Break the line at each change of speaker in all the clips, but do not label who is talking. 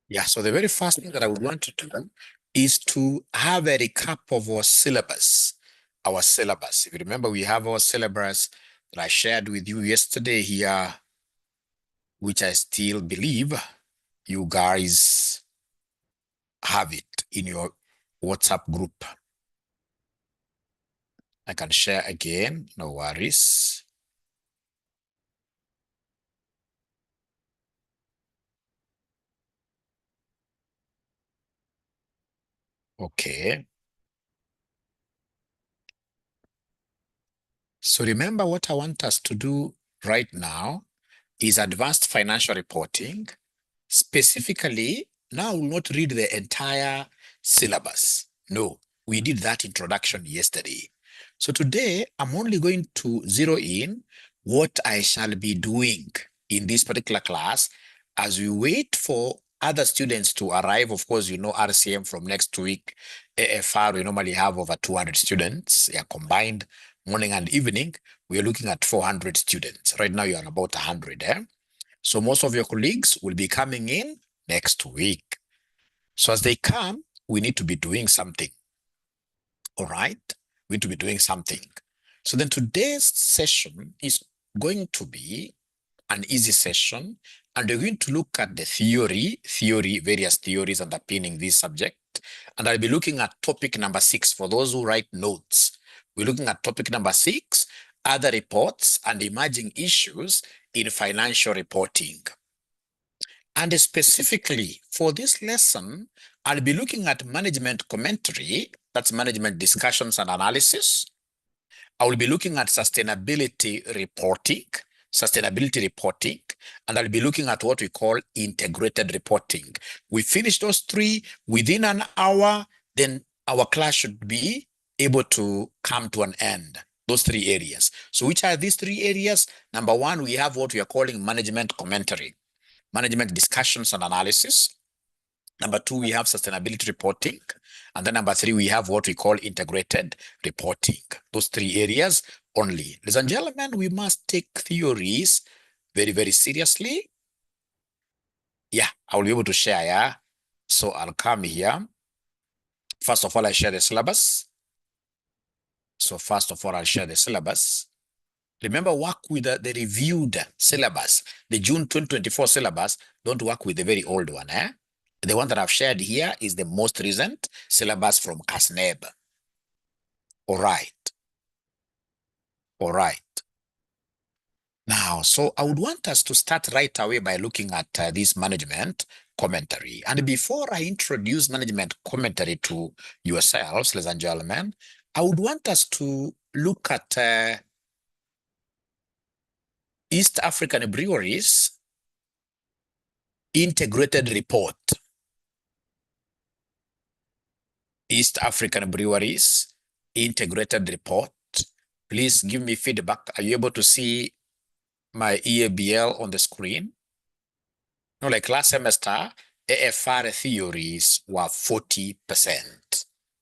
Yeah, so the very first thing that I would want to do is to have a recap of our syllabus. Our syllabus. If you remember, we have our syllabus that I shared with you yesterday here, which I still believe you guys have it in your WhatsApp group. I can share again, no worries. Okay. So remember what I want us to do right now is advanced financial reporting. Specifically, now I will not read the entire syllabus. No, we did that introduction yesterday. So today, I'm only going to zero in what I shall be doing in this particular class as we wait for other students to arrive. Of course, you know, RCM from next week, AFR, we normally have over 200 students. They are combined morning and evening. We are looking at 400 students. Right now, you are about 100. So most of your colleagues will be coming in next week. So as they come, we need to be doing something. All right? We need to be doing something. So then today's session is going to be an easy session, and we're going to look at the various theories underpinning this subject. And I'll be looking at topic number 6 for those who write notes. We're looking at topic number 6, other reports and emerging issues in financial reporting. And specifically for this lesson, I'll be looking at management commentary, that's management discussions and analysis. I will be looking at sustainability reporting, and I'll be looking at what we call integrated reporting. We finish those three within an hour, then our class should be able to come to an end. Those three areas. So which are these three areas? Number one, we have what we are calling management commentary, management discussions and analysis. Number two, we have sustainability reporting. And then number three, we have what we call integrated reporting. Those three areas only. Ladies and gentlemen, we must take theories very, very seriously. Yeah, I will be able to share, yeah. So I'll come here. First of all, I share the syllabus. So first of all, I'll share the syllabus. Remember, work with the reviewed syllabus. The June 2024 syllabus, don't work with the very old one, eh? The one that I've shared here is the most recent syllabus from CASNEB. All right. All right. Now, so I would want us to start right away by looking at this management commentary. And before I introduce management commentary to yourselves, ladies and gentlemen, I would want us to look at East African Breweries integrated report. East African Breweries integrated report. Please give me feedback. Are you able to see my EABL on the screen? No, like last semester, AFR theories were 40%.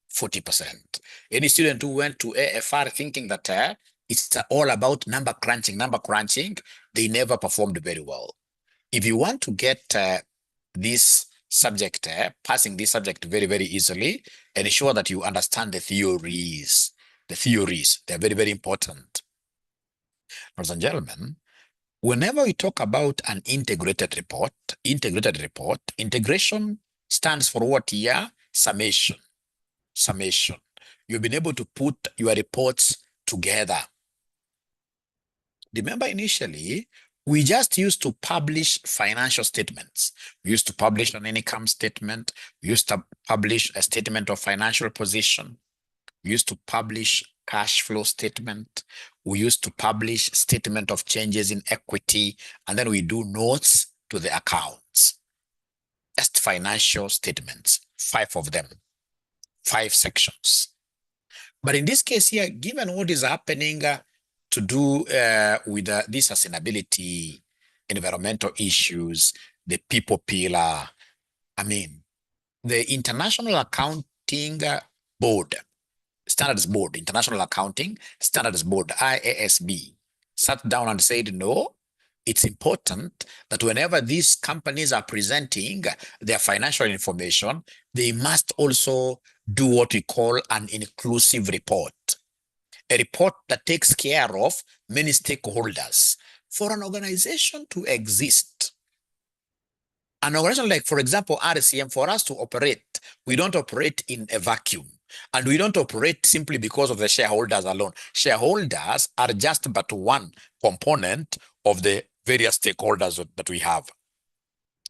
40%. Any student who went to AFR thinking that it's all about number crunching, they never performed very well. If you want to get this subject, passing this subject very, very easily, ensure that you understand the theories. The theories, they're very, very important. Ladies and gentlemen, whenever we talk about an integrated report, integration stands for what here? Summation. Summation. You've been able to put your reports together. Remember, initially, we just used to publish financial statements. We used to publish an income statement. We used to publish a statement of financial position. We used to publish cash flow statement. We used to publish statement of changes in equity, and then we do notes to the accounts. Just financial statements, 5 of them, 5 sections. But in this case here, given what is happening to do with this sustainability, environmental issues, the people pillar, I mean, the International Accounting Board, Standards Board, International Accounting Standards Board, IASB, sat down and said, no, it's important that whenever these companies are presenting their financial information, they must also do what we call an inclusive report, a report that takes care of many stakeholders. For an organization to exist, an organization like, for example, RCM, for us to operate, we don't operate in a vacuum. And we don't operate simply because of the shareholders alone. Shareholders are just but one component of the various stakeholders that we have.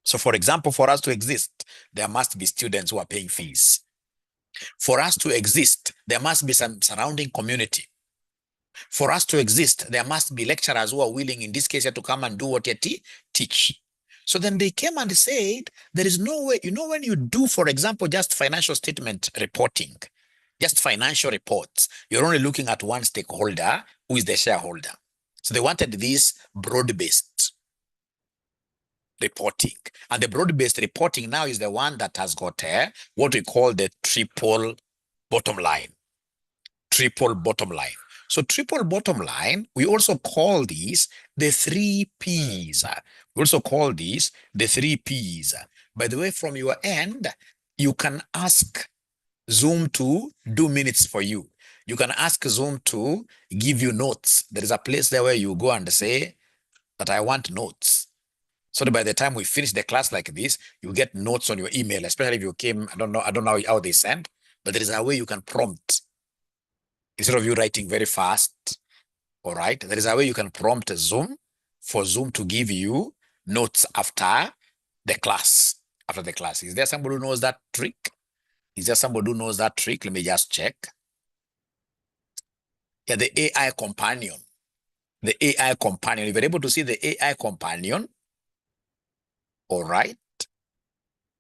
So, for example, for us to exist, there must be students who are paying fees. For us to exist, there must be some surrounding community. For us to exist, there must be lecturers who are willing, in this case, to come and do what you teach. So then they came and said, there is no way, when you do, for example, just financial statement reporting, just financial reports, you're only looking at one stakeholder, who is the shareholder. So they wanted this broad-based reporting. And the broad-based reporting now is the one that has got what we call the triple bottom line. Triple bottom line. So triple bottom line, we also call these the 3 Ps. We also call these the 3 Ps. By the way, from your end, you can ask Zoom to do minutes for you. You can ask Zoom to give you notes. There is a place there where you go and say that I want notes. So that by the time we finish the class like this, you get notes on your email, especially if you came, I don't know how they send, but there is a way you can prompt. Instead of you writing very fast, all right, there is a way you can prompt Zoom for Zoom to give you notes after the class. After the class. Is there somebody who knows that trick? Is there somebody who knows that trick? Let me just check. Yeah, the AI companion. The AI companion. If you're able to see the AI companion, all right.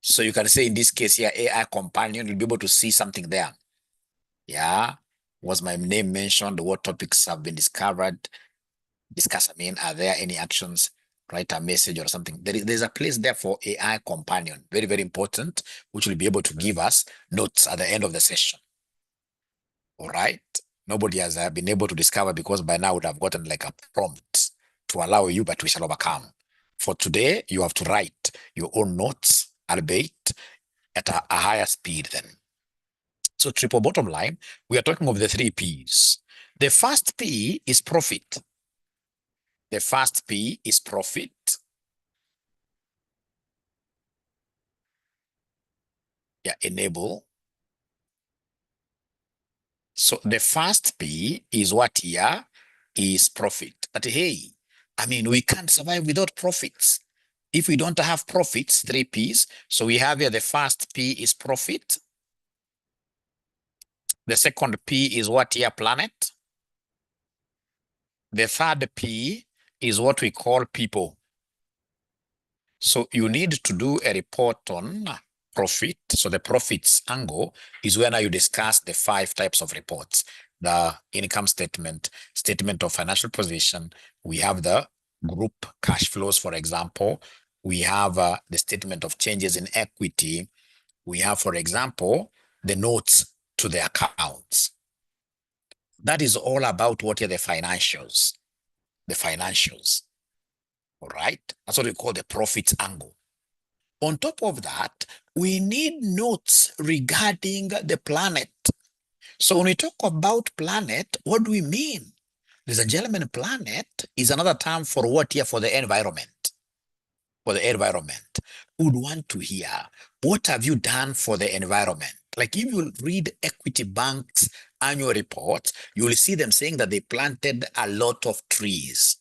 So you can say in this case here, AI companion, you'll be able to see something there. Yeah. Was my name mentioned? What topics have been discovered? Discuss, are there any actions? Write a message or something. There's a place there for AI companion. Very, very important, which will be able to give us notes at the end of the session. All right. Nobody has been able to discover, because by now would have gotten like a prompt to allow you, but we shall overcome. For today, you have to write your own notes, albeit at a higher speed then. So triple bottom line, we are talking of the 3 Ps. The first P is profit. The first P is profit. Yeah, enable. So the first P is what here is profit. But hey, we can't survive without profits. If we don't have profits, 3 Ps. So we have here the first P is profit. The second P is what here? Planet. The third P is what we call people. So you need to do a report on profit. So the profits angle is when you discuss the 5 types of reports. The income statement, statement of financial position. We have the group cash flows, for example. We have the statement of changes in equity. We have, for example, the notes to the accounts. That is all about what are the financials. The financials. All right. That's what we call the profits angle. On top of that, we need notes regarding the planet. So when we talk about planet, what do we mean? Ladies and gentlemen, planet is another term for what here? For the environment. For the environment. Would want to hear, what have you done for the environment? Like if you read Equity Bank's annual reports, you will see them saying that they planted a lot of trees.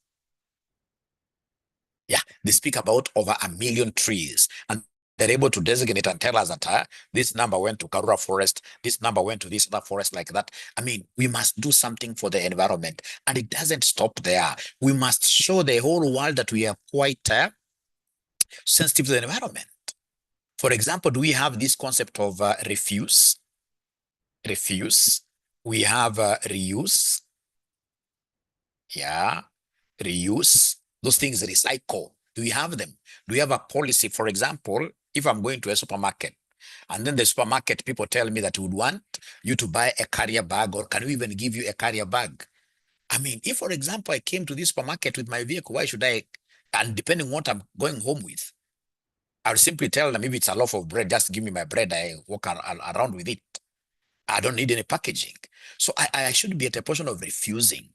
Yeah, they speak about over 1 million trees, and they're able to designate and tell us that this number went to Karura Forest, this number went to this other forest, like that. We must do something for the environment, and it doesn't stop there. We must show the whole world that we are quite sensitive to the environment. For example, do we have this concept of refuse? Refuse. We have reuse. Yeah, reuse. Those things recycle. Do we have them? Do we have a policy? For example, if I'm going to a supermarket and then the supermarket people tell me that we would want you to buy a carrier bag, or can we even give you a carrier bag? If, for example, I came to this supermarket with my vehicle, why should I And depending on what I'm going home with, I'll simply tell them if it's a loaf of bread, just give me my bread. I walk around with it. I don't need any packaging. So I should be at a portion of refusing.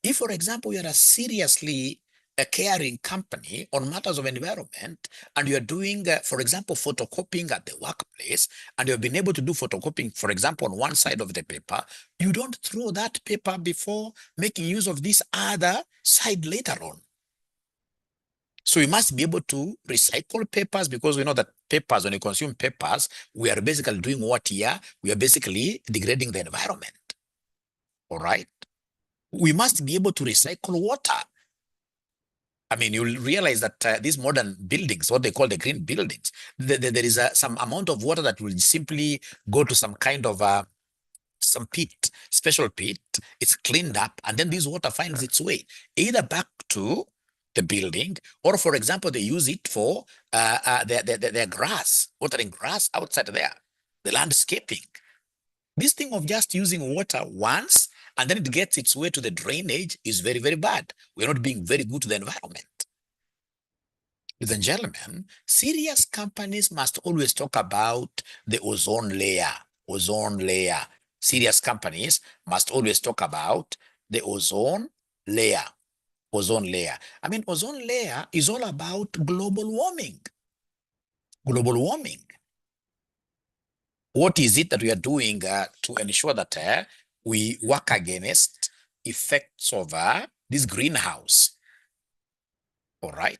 If, for example, you're a seriously a caring company on matters of environment, and you're doing, for example, photocopying at the workplace, and you've been able to do photocopying, for example, on one side of the paper, you don't throw that paper before making use of this other side later on. So we must be able to recycle papers, because we know that papers, when you consume papers, we are basically doing what here? We are basically degrading the environment. All right. We must be able to recycle water. I mean, you'll realize that these modern buildings, what they call the green buildings, there is some amount of water that will simply go to some kind of some pit, special pit. It's cleaned up, and then this water finds its way either back to the building, or, for example, they use it for their grass, watering grass outside there, the landscaping. This thing of just using water once and then it gets its way to the drainage is very, very bad. We're not being very good to the environment. Ladies and gentlemen, serious companies must always talk about the ozone layer. Ozone layer. Serious companies must always talk about the ozone layer. Ozone layer. I mean, ozone layer is all about global warming. Global warming. What is it that we are doing to ensure that we work against effects of this greenhouse? All right,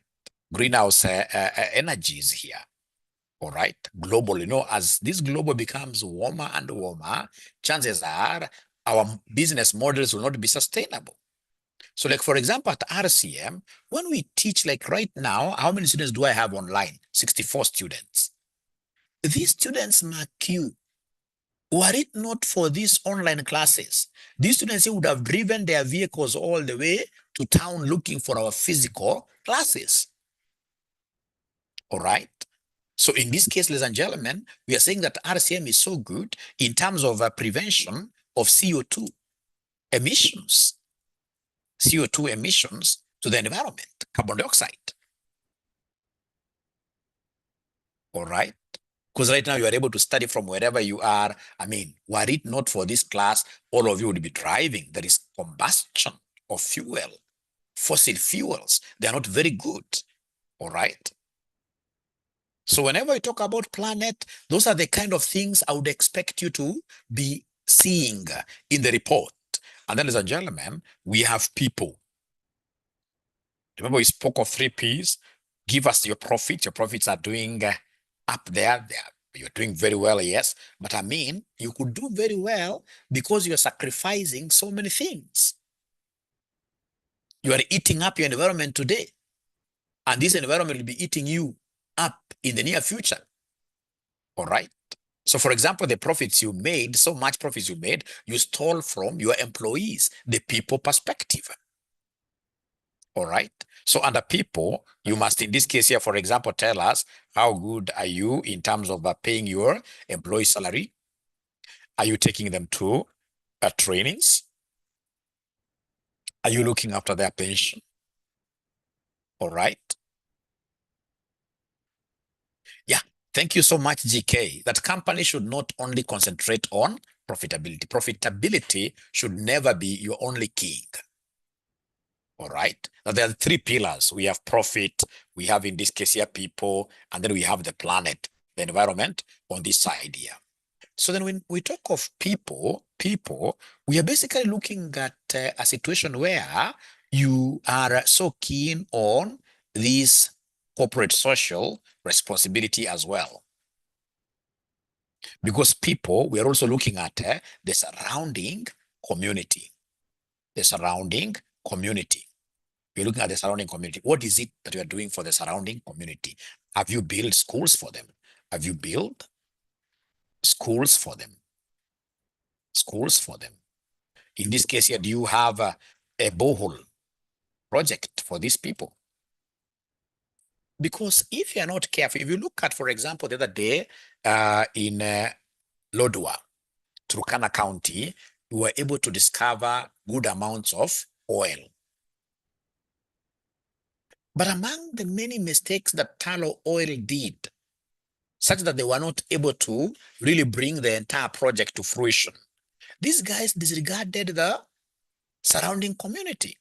greenhouse energies here. All right, global, as this global becomes warmer and warmer, chances are our business models will not be sustainable. So, like, for example, at RCM, when we teach, like right now, how many students do I have online? 64 students. These students mark you. Were it not for these online classes, these students would have driven their vehicles all the way to town looking for our physical classes. All right. So in this case, ladies and gentlemen, we are saying that RCM is so good in terms of prevention of CO2 emissions, CO2 emissions to the environment, carbon dioxide. All right. Because right now you are able to study from wherever you are. I mean, were it not for this class, all of you would be driving. There is combustion of fuel, fossil fuels. They are not very good. All right. So whenever we talk about planet, those are the kind of things I would expect you to be seeing in the report. And then, ladies and gentlemen, we have people. Remember, we spoke of 3 Ps. Give us your profits. Your profits are doing up there. You're doing very well, yes. But I mean, you could do very well because you're sacrificing so many things. You are eating up your environment today, and this environment will be eating you up in the near future. All right. So, for example, the profits you made, so much profits you made, you stole from your employees, the people perspective. All right. So under people, you must, in this case here, for example, tell us how good are you in terms of paying your employee salary? Are you taking them to trainings? Are you looking after their pension? All right. Yeah. Thank you so much, GK. That company should not only concentrate on profitability. Profitability should never be your only king. All right. Now there are 3 pillars. We have profit, we have in this case here people, and then we have the planet, the environment on this side here. So then when we talk of people, we are basically looking at a situation where you are so keen on this corporate social responsibility as well. Because people, we are also looking at the surrounding community. The surrounding community. We're looking at the surrounding community. What is it that you are doing for the surrounding community? Have you built schools for them? Have you built schools for them? Schools for them. In this case here, do you have a borehole project for these people? Because if you're not careful, if you look at, for example, the other day in Lodwar, Turkana County, we were able to discover good amounts of oil. But among the many mistakes that Tullow Oil did, such that they were not able to really bring the entire project to fruition, these guys disregarded the surrounding community.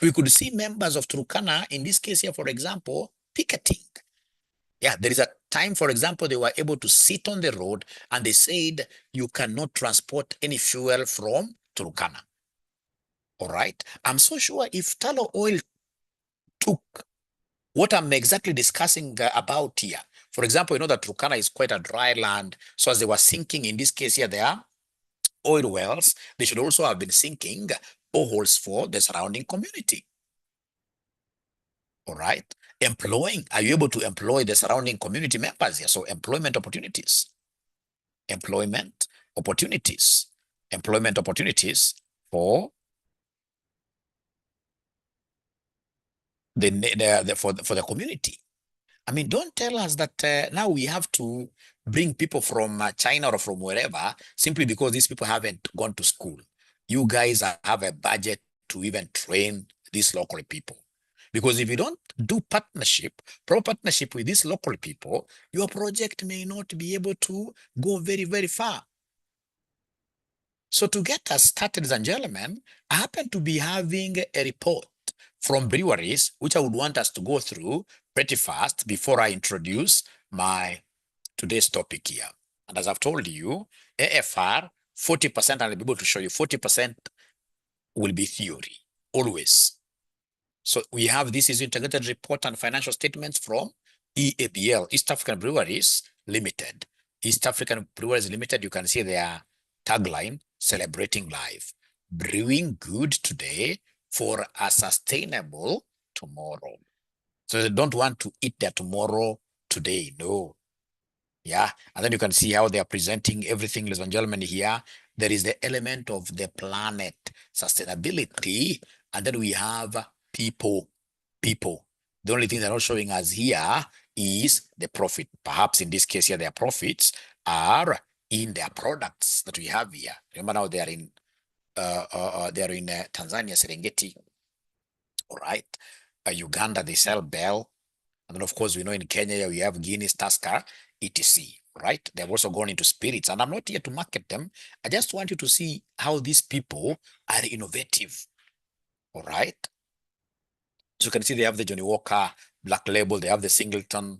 We could see members of Turkana, in this case here, for example, picketing. Yeah, there is a time, for example, they were able to sit on the road and they said, you cannot transport any fuel from Turkana. All right. I'm so sure if Tullow Oil took what I'm exactly discussing about here, for example, you know that Turkana is quite a dry land. So as they were sinking, in this case here, there are oil wells, they should also have been sinking boreholes for the surrounding community. All right. Employing, are you able to employ the surrounding community members here? So employment opportunities, employment opportunities, employment opportunities for for the community. I mean, don't tell us that now we have to bring people from China or from wherever simply because these people haven't gone to school. You guys have a budget to even train these local people. Because if you don't do partnership, proper partnership with these local people, your project may not be able to go very, very far. So to get us started, ladies and gentlemen, I happen to be having a report from breweries, which I would want us to go through pretty fast before I introduce my today's topic here. And as I've told you, AFR, 40%, I'll be able to show you 40% will be theory, always. So we have this is integrated report and financial statements from EABL, East African Breweries Limited. East African Breweries Limited, you can see their tagline, celebrating life, brewing good today for a sustainable tomorrow. So they don't want to eat their tomorrow today, no. Yeah, and then you can see how they are presenting everything, ladies and gentlemen, here. There is the element of the planet, sustainability, and then we have people. The only thing they're not showing us here is the profit. Perhaps in this case here, their profits are in their products that we have here. Remember now they are in Tanzania, Serengeti. All right. Uganda, they sell Bell. And then of course, we know in Kenya, we have Guinness, Tusker, etc. Right? They've also gone into spirits. And I'm not here to market them. I just want you to see how these people are innovative. All right. So you can see they have the Johnny Walker Black Label. They have the Singleton.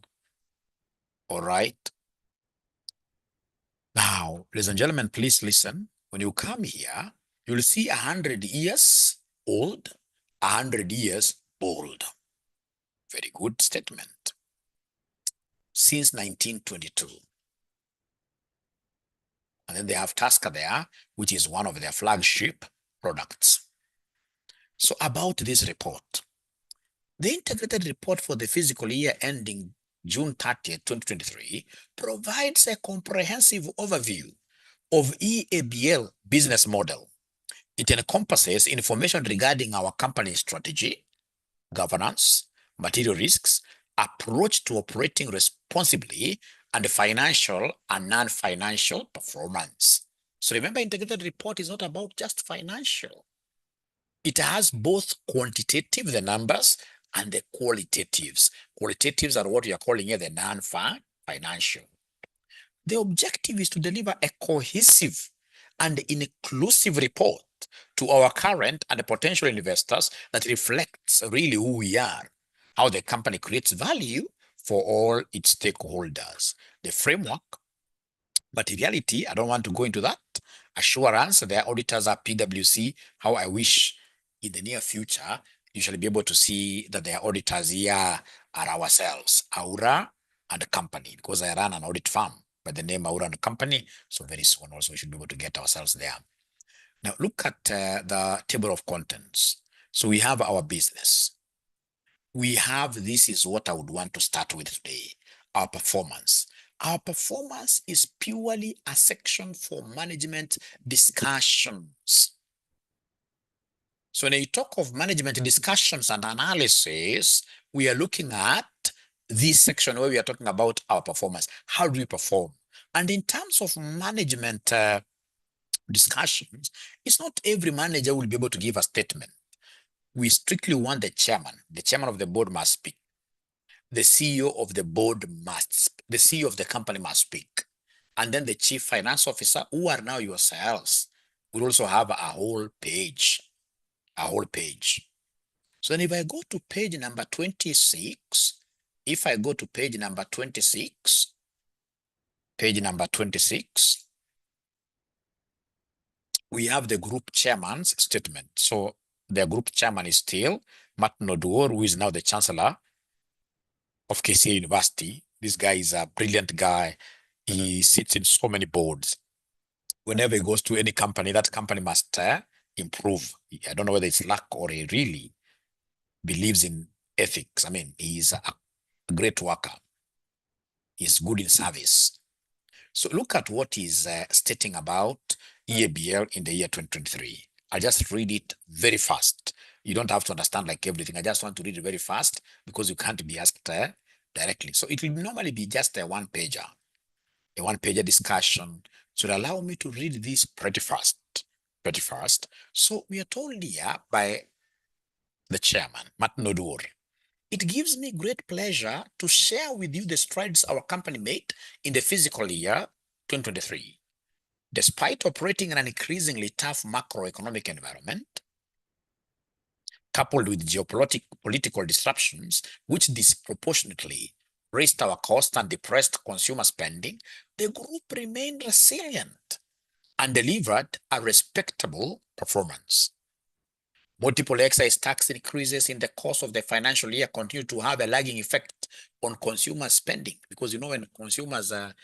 All right. Now, ladies and gentlemen, please listen. When you come here, you'll see 100 years old, 100 years old. Very good statement. Since 1922. And then they have Tusker there, which is one of their flagship products. So about this report, the integrated report for the fiscal year ending June 30th, 2023 provides a comprehensive overview of EABL business model. It encompasses information regarding our company strategy, governance, material risks, approach to operating responsibly, and financial and non-financial performance. So remember, integrated report is not about just financial. It has both quantitative, the numbers, and the qualitatives. Qualitatives are what we are calling here the non-financial. The objective is to deliver a cohesive and inclusive report to our current and potential investors that reflects really who we are, how the company creates value for all its stakeholders. The framework, materiality, I don't want to go into that. Assurance, their auditors are PwC. How I wish in the near future, you shall be able to see that their auditors here are ourselves, Aura and the company, because I run an audit firm by the name Aura and Company. So very soon also we should be able to get ourselves there. Now look at the table of contents. So we have our business. We have, this is what I would want to start with today, our performance. Our performance is purely a section for management discussions. So when you talk of management discussions and analysis, we are looking at this section where we are talking about our performance. How do we perform? And in terms of management discussions, it's not every manager will be able to give a statement. we strictly want the chairman of the board must speak. The CEO of the board the CEO of the company must speak. And then the chief finance officer, who are now yourselves, will also have a whole page. So then if I go to page number 26, page number 26, we have the group chairman's statement. So the group chairman is still Martin Oduor, who is now the chancellor of KCA University. This guy is a brilliant guy. He sits in so many boards. Whenever he goes to any company, that company must improve. I don't know whether it's luck or he really believes in ethics. I mean, he's a great worker. He's good in service. So look at what he's stating about EABL in the year 2023. I'll just read it very fast. You don't have to understand like everything. I just want to read it very fast because you can't be asked directly. So it will normally be just a one-pager discussion. So allow me to read this pretty fast. So we are told here by the chairman, Martin Oduor, it gives me great pleasure to share with you the strides our company made in the fiscal year 2023. Despite operating in an increasingly tough macroeconomic environment, coupled with geopolitical disruptions, which disproportionately raised our costs and depressed consumer spending, the group remained resilient and delivered a respectable performance. Multiple excise tax increases in the course of the financial year continue to have a lagging effect on consumer spending, because when consumers are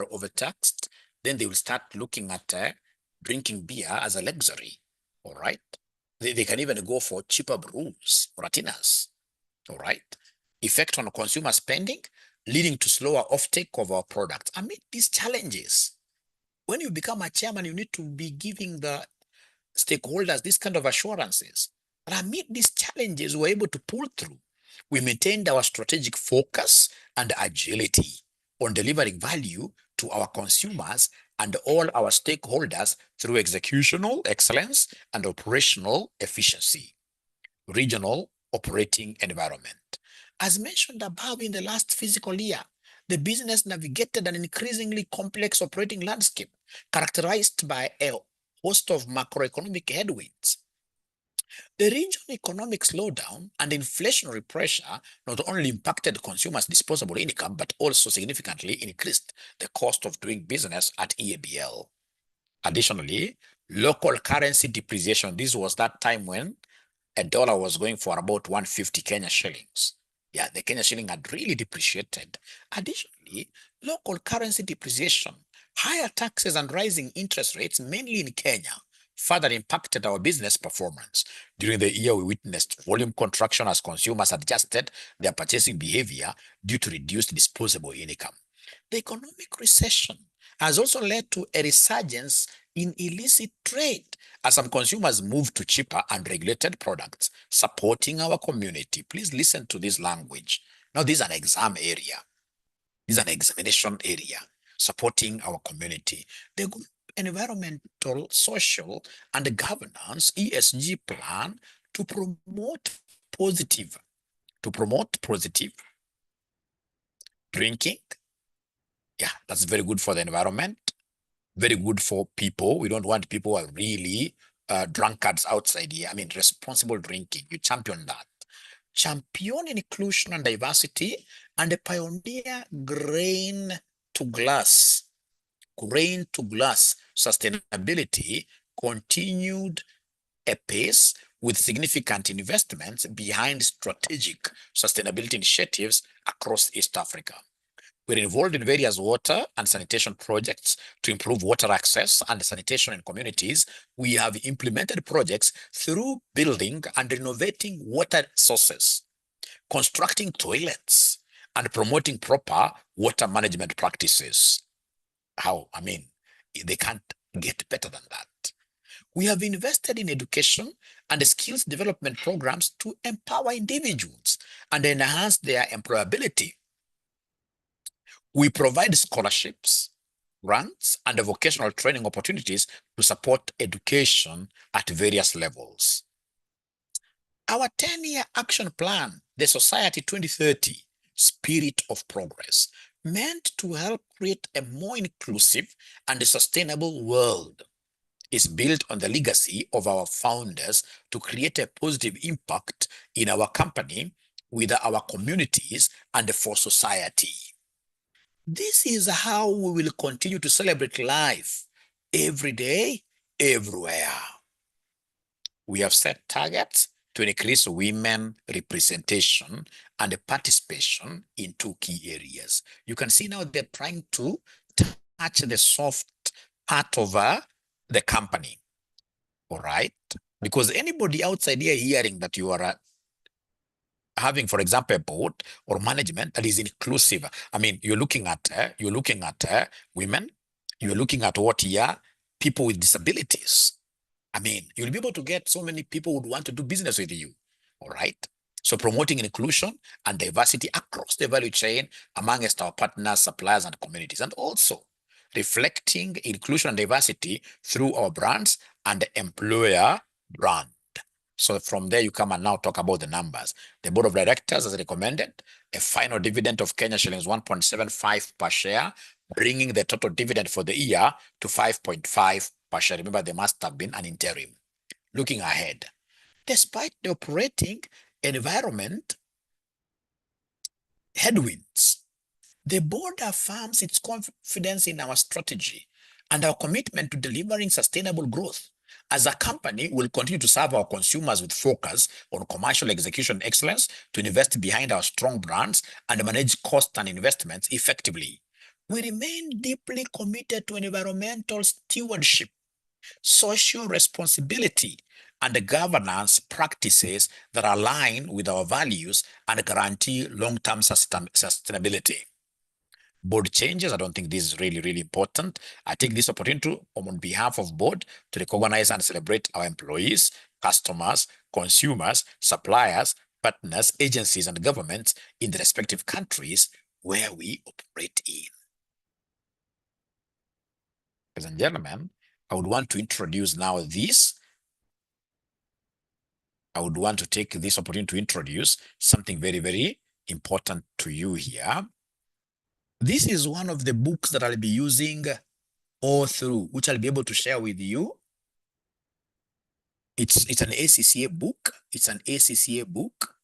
overtaxed, then they will start looking at drinking beer as a luxury. All right, they can even go for cheaper brews or ratinas. All right, effect on consumer spending, leading to slower offtake of our products. Amid these challenges, when you become a chairman, you need to be giving the stakeholders this kind of assurances. And amid these challenges, we're able to pull through. We maintained our strategic focus and agility on delivering value to our consumers and all our stakeholders through executional excellence and operational efficiency. Regional operating environment. As mentioned above, in the last fiscal year, the business navigated an increasingly complex operating landscape characterized by a host of macroeconomic headwinds. The regional economic slowdown and inflationary pressure not only impacted consumers' disposable income, but also significantly increased the cost of doing business at EABL. Additionally, local currency depreciation, this was that time when a dollar was going for about 150 Kenya shillings. Yeah, the Kenya shilling had really depreciated. Additionally, local currency depreciation, higher taxes and rising interest rates, mainly in Kenya, further impacted our business performance. During the year, we witnessed volume contraction as consumers adjusted their purchasing behavior due to reduced disposable income. The economic recession has also led to a resurgence in illicit trade as some consumers move to cheaper and regulated products, supporting our community. Please listen to this language. Now, this is an exam area. This is an examination area, supporting our community. The environmental, social, and governance ESG plan to promote positive drinking. Yeah, that's very good for the environment, very good for people. We don't want people who are really drunkards outside here. I mean, responsible drinking. You champion that. Champion inclusion and diversity, and a pioneer grain to glass sustainability continued apace with significant investments behind strategic sustainability initiatives across East Africa. We're involved in various water and sanitation projects to improve water access and sanitation in communities. We have implemented projects through building and renovating water sources, constructing toilets, and promoting proper water management practices. I mean, they can't get better than that. We have invested in education and skills development programs to empower individuals and enhance their employability. We provide scholarships, grants, and vocational training opportunities to support education at various levels. Our 10-year action plan, the Society 2030 Spirit of Progress, meant to help create a more inclusive and sustainable world, is built on the legacy of our founders to create a positive impact in our company, with our communities, and for society. This is how we will continue to celebrate life every day, everywhere. We have set targets to increase women representation and participation in 2 key areas. You can see now they're trying to touch the soft part of the company, all right? Because anybody outside here hearing that you are having, for example, a board or management that is inclusive. I mean, you're looking at women, you're looking at what here, people with disabilities. I mean, you'll be able to get so many people who would want to do business with you. All right. So promoting inclusion and diversity across the value chain amongst our partners, suppliers, and communities, and also reflecting inclusion and diversity through our brands and employer brand. So from there, you come and now talk about the numbers. The board of directors has recommended a final dividend of Kenya shillings 1.75 per share, bringing the total dividend for the year to 5.5 per share. Remember, there must have been an interim. Looking ahead, despite the operating environment headwinds, the board affirms its confidence in our strategy and our commitment to delivering sustainable growth. As a company, we'll continue to serve our consumers with focus on commercial execution excellence, to invest behind our strong brands, and manage costs and investments effectively. We remain deeply committed to environmental stewardship, social responsibility, and the governance practices that align with our values and guarantee long-term sustainability. Board changes, I don't think this is really, really important. I take this opportunity on behalf of board to recognize and celebrate our employees, customers, consumers, suppliers, partners, agencies, and governments in the respective countries where we operate in. Ladies and gentlemen, I would want to introduce now this. I would want to take this opportunity to introduce something very, very important to you here. This is one of the books that I'll be using all through, which I'll be able to share with you. It's an ACCA book. It's an ACCA book.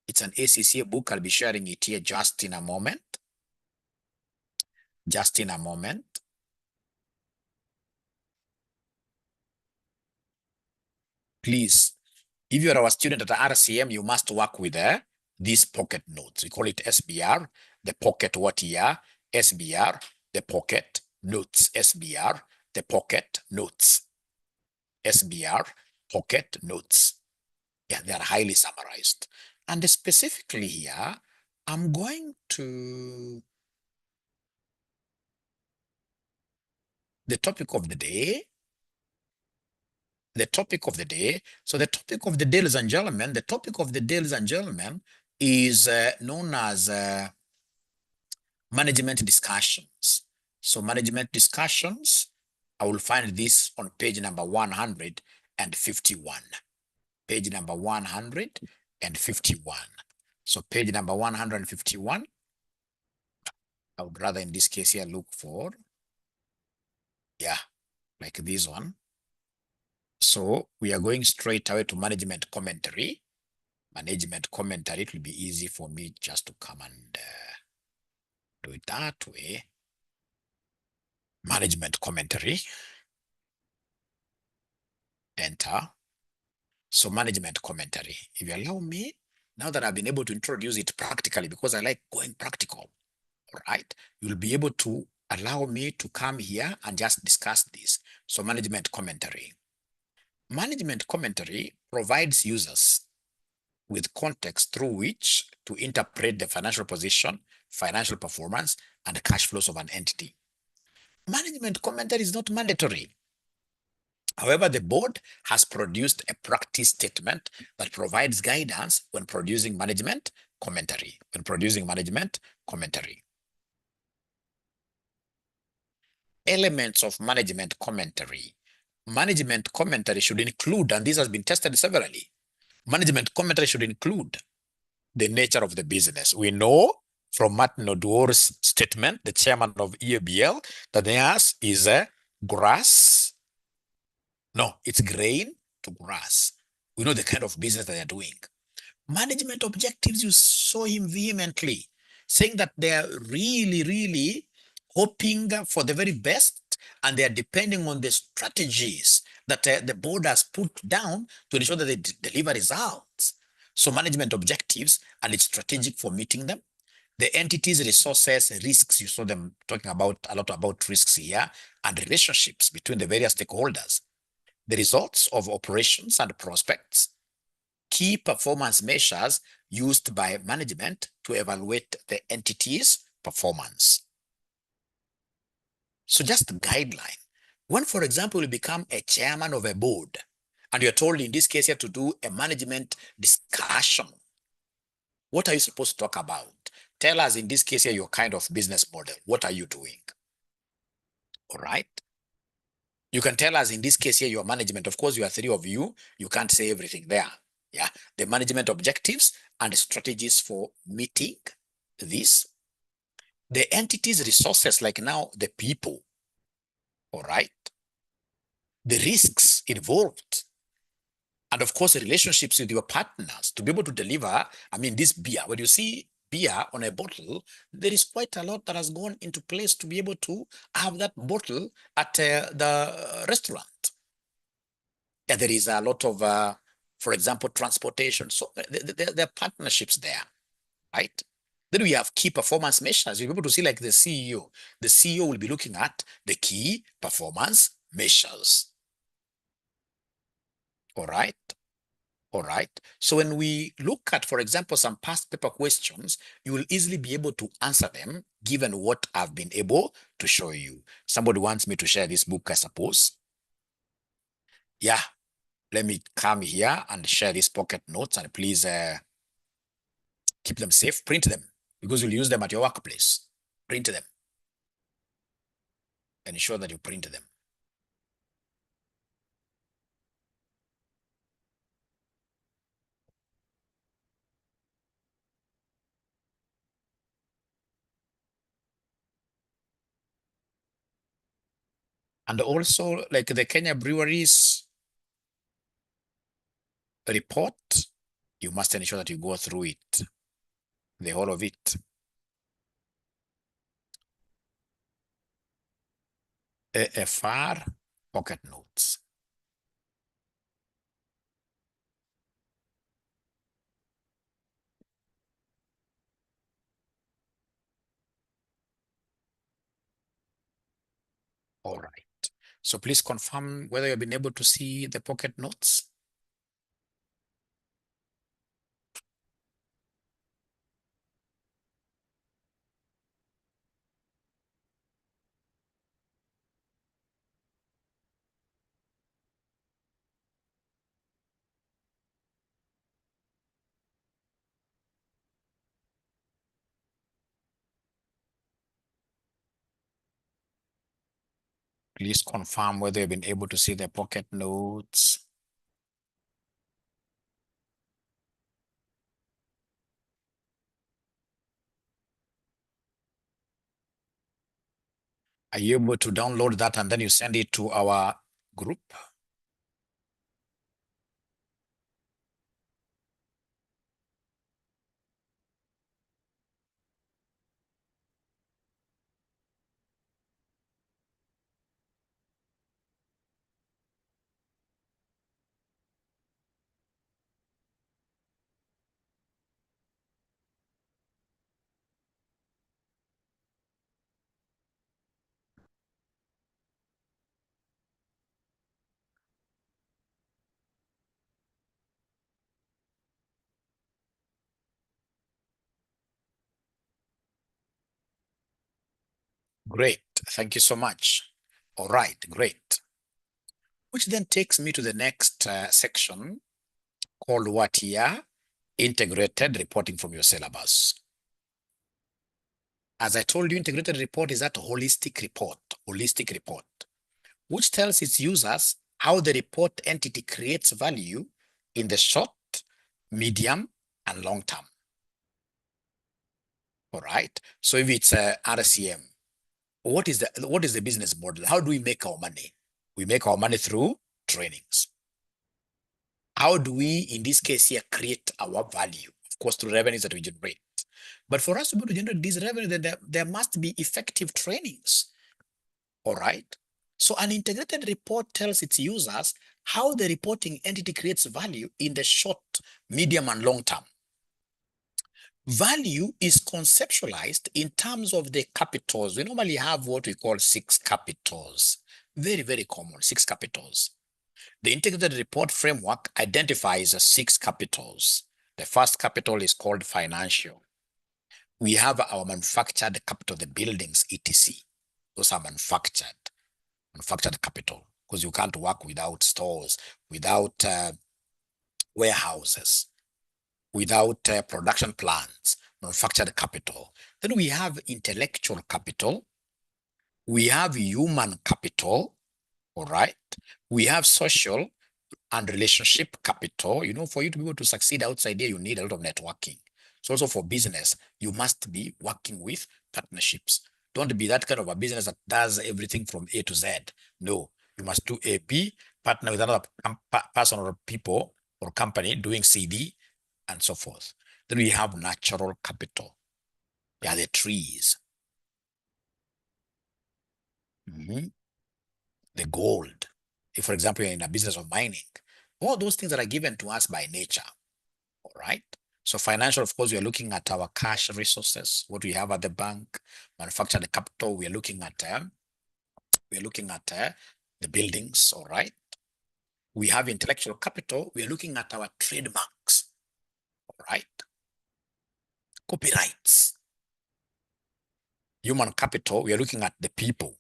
It's an ACCA book. I'll be sharing it here just in a moment. Just in a moment. Please, if you're our student at RCM, you must work with these pocket notes. We call it SBR, the pocket what here? SBR, the pocket notes. SBR, the pocket notes. SBR, pocket notes. Yeah, they are highly summarized. And specifically here, I'm going to the topic of the day. The topic of the day. So the topic of the day, ladies and gentlemen, the topic of the day, ladies and gentlemen, is known as management discussions. So management discussions, I will find this on page number 151. Page number 151. So page number 151, I would rather in this case here look for, yeah, like this one. So we are going straight away to management commentary. Management commentary, it will be easy for me just to come and do it that way. Management commentary. Enter. So management commentary. If you allow me, now that I've been able to introduce it practically, because I like going practical, all right, you'll be able to allow me to come here and just discuss this. So management commentary. Management commentary provides users with context through which to interpret the financial position, financial performance, and cash flows of an entity. Management commentary is not mandatory. However, the board has produced a practice statement that provides guidance when producing management commentary. Elements of management commentary. Management commentary should include, and this has been tested severally, Management commentary should include the nature of the business. We know from Martin Oduor's statement, the chairman of EABL, that theirs is a grass. No, it's grain to grass. We know the kind of business that they're doing. Management objectives, you saw him vehemently saying that they're really hoping for the very best, and they're depending on the strategies that the board has put down to ensure that they deliver results. So management objectives, and it's strategic for meeting them. The entities, resources, risks, you saw them talking about a lot about risks here, and relationships between the various stakeholders. The results of operations and prospects, key performance measures used by management to evaluate the entity's performance. So just a guideline. When, for example, you become a chairman of a board, and you're told in this case here to do a management discussion, what are you supposed to talk about? Tell us in this case here your kind of business model. What are you doing? All right. You can tell us in this case here your management. Of course, you are three of you. You can't say everything there. Yeah. The management objectives and strategies for meeting this. The entity's resources, like now the people. All right. The risks involved. And of course, the relationships with your partners to be able to deliver. I mean, this beer, when you see beer on a bottle, there is quite a lot that has gone into place to be able to have that bottle at the restaurant. Yeah, there is a lot of, for example, transportation. So there are partnerships there, right? Then we have key performance measures. You'll be able to see like the CEO. The CEO will be looking at the key performance measures. All right. All right. So when we look at, for example, some past paper questions, you will easily be able to answer them given what I've been able to show you. Somebody wants me to share this book, I suppose. Yeah. Let me come here and share these pocket notes, and please keep them safe. Print them because you'll use them at your workplace. Print them. And ensure that you print them. And also, like the Kenya Breweries report, you must ensure that you go through it, the whole of it. AFR pocket notes. All right. So please confirm whether you've been able to see the pocket notes. Please confirm whether you've been able to see the pocket notes. Are you able to download that and then you send it to our group? Great. Thank you so much. All right, great. Which then takes me to the next section called what here? Integrated reporting from your syllabus. As I told you, integrated report is that holistic report, which tells its users how the report entity creates value in the short, medium, and long term. All right. So if it's a RCM, what is the business model? How do we make our money? We make our money through trainings. How do we, in this case here, create our value? Of course, through revenues that we generate. But for us to be able to generate these revenues, then there must be effective trainings. All right. So an integrated report tells its users how the reporting entity creates value in the short, medium, and long term. Value is conceptualized in terms of the capitals. We normally have what we call 6 capitals. Very, very common, 6 capitals. The integrated report framework identifies 6 capitals. The first capital is called financial. We have our manufactured capital, the buildings, etc. Those are manufactured capital, because you can't work without stores, without warehouses, without production plants. Manufactured capital. Then we have intellectual capital. We have human capital. All right. We have social and relationship capital. You know, for you to be able to succeed outside here, you need a lot of networking. So also for business, you must be working with partnerships. Don't be that kind of a business that does everything from A to Z. No, you must do A, B, partner with another person or people or company doing CD, and so forth. Then we have natural capital. They are the trees. The gold. If, for example, you're in a business of mining, all those things that are given to us by nature. All right. So financial, of course, we are looking at our cash resources, what we have at the bank. Manufactured capital, we are looking at the buildings. All right. We have intellectual capital, we are looking at our trademarks. All right. Copyrights. Human capital, we are looking at the people.